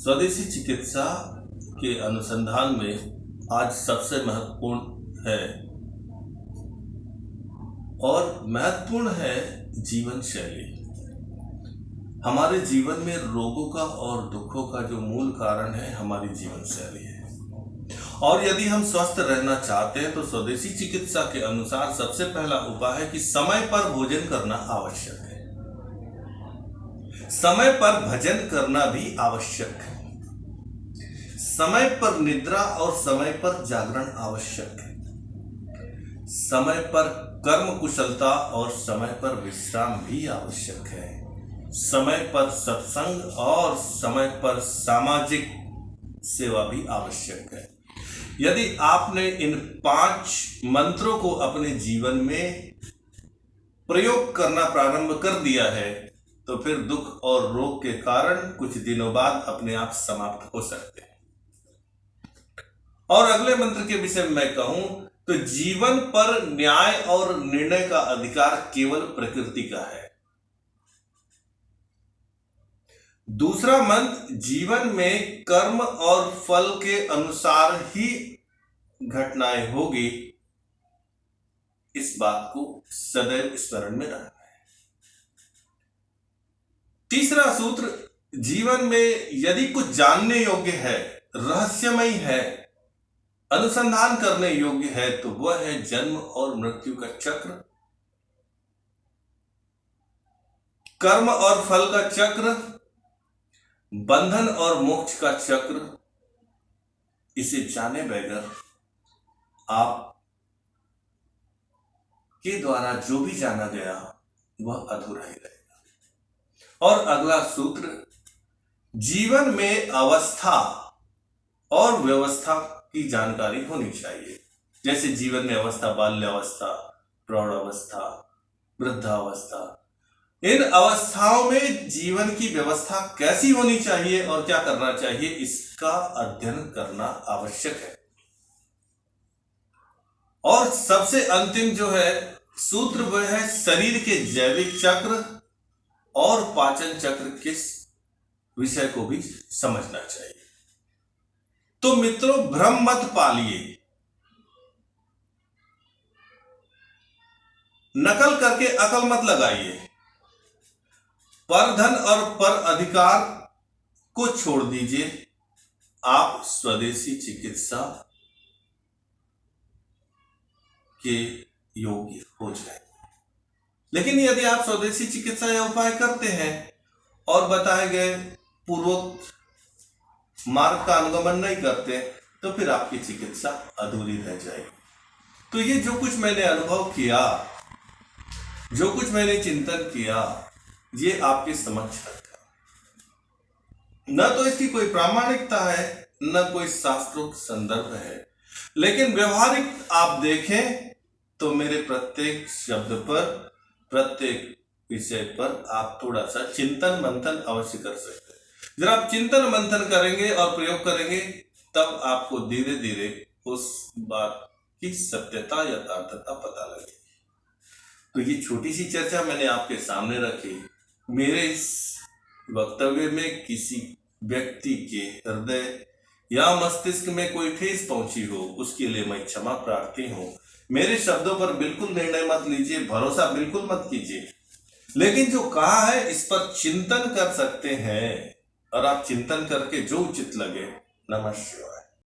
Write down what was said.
स्वदेशी चिकित्सा के अनुसंधान में आज सबसे महत्वपूर्ण है जीवन शैली। हमारे जीवन में रोगों का और दुखों का जो मूल कारण है हमारी जीवन शैली है। और यदि हम स्वस्थ रहना चाहते हैं तो स्वदेशी चिकित्सा के अनुसार सबसे पहला उपाय है कि समय पर भोजन करना आवश्यक है। समय पर भजन करना भी आवश्यक है। समय पर निद्रा और समय पर जागरण आवश्यक है। समय पर कर्म कुशलता और समय पर विश्राम भी आवश्यक है। समय पर सत्संग और समय पर सामाजिक सेवा भी आवश्यक है। यदि आपने इन 5 मंत्रों को अपने जीवन में प्रयोग करना प्रारंभ कर दिया है तो फिर दुख और रोग के कारण कुछ दिनों बाद अपने आप समाप्त हो सकते हैं। और अगले मंत्र के विषय में मैं कहूं तो जीवन पर न्याय और निर्णय का अधिकार केवल प्रकृति का है। दूसरा मंत्र जीवन में कर्म और फल के अनुसार ही घटनाएं होगी, इस बात को सदैव स्मरण में रखना है। तीसरा सूत्र जीवन में यदि कुछ जानने योग्य है, रहस्यमय है, अनुसंधान करने योग्य है तो वह है जन्म और मृत्यु का चक्र, कर्म और फल का चक्र, बंधन और मोक्ष का चक्र। इसे जाने बगैर आप के द्वारा जो भी जाना गया वह अधूरा ही रहेगा। और अगला सूत्र जीवन में अवस्था और व्यवस्था की जानकारी होनी चाहिए। जैसे जीवन में अवस्था, बाल्यावस्था, प्रौढ़ावस्था, वृद्धावस्था, इन अवस्थाओं में जीवन की व्यवस्था कैसी होनी चाहिए और क्या करना चाहिए, इसका अध्ययन करना आवश्यक है। और सबसे अंतिम जो है सूत्र वह है शरीर के जैविक चक्र और पाचन चक्र के विषय को भी समझना चाहिए। तो मित्रों, भ्रम मत पालिए, नकल करके अकल मत लगाइए, पर धन और पर अधिकार को छोड़ दीजिए। आप स्वदेशी चिकित्सा के योग्य हो जाएंगे। लेकिन यदि आप स्वदेशी चिकित्सा या उपाय करते हैं और बताए गए पूर्वोक्त मार्ग का अनुगमन नहीं करते तो फिर आपकी चिकित्सा अधूरी रह जाएगी। तो ये जो कुछ मैंने अनुभव किया, जो कुछ मैंने चिंतन किया, ये आपके समक्ष रखा। न तो इसकी कोई प्रामाणिकता है, न कोई शास्त्रोक्त संदर्भ है, लेकिन व्यवहारिक आप देखें तो मेरे प्रत्येक शब्द पर, प्रत्येक विषय पर आप थोड़ा सा चिंतन मंथन अवश्य कर सकते हैं। जब आप चिंतन मंथन करेंगे और प्रयोग करेंगे तब आपको धीरे धीरे उस बात की सत्यता, यथार्थता पता लगेगी। तो ये छोटी सी चर्चा मैंने आपके सामने रखी। मेरे इस वक्तव्य में किसी व्यक्ति के हृदय या मस्तिष्क में कोई ठेस पहुंची हो उसके लिए मैं क्षमा प्रार्थी हूं। मेरे शब्दों पर बिल्कुल निर्णय मत लीजिए, भरोसा बिल्कुल मत कीजिए, लेकिन जो कहा है इस पर चिंतन कर सकते हैं और आप चिंतन करके जो उचित लगे। नमः शिवाय।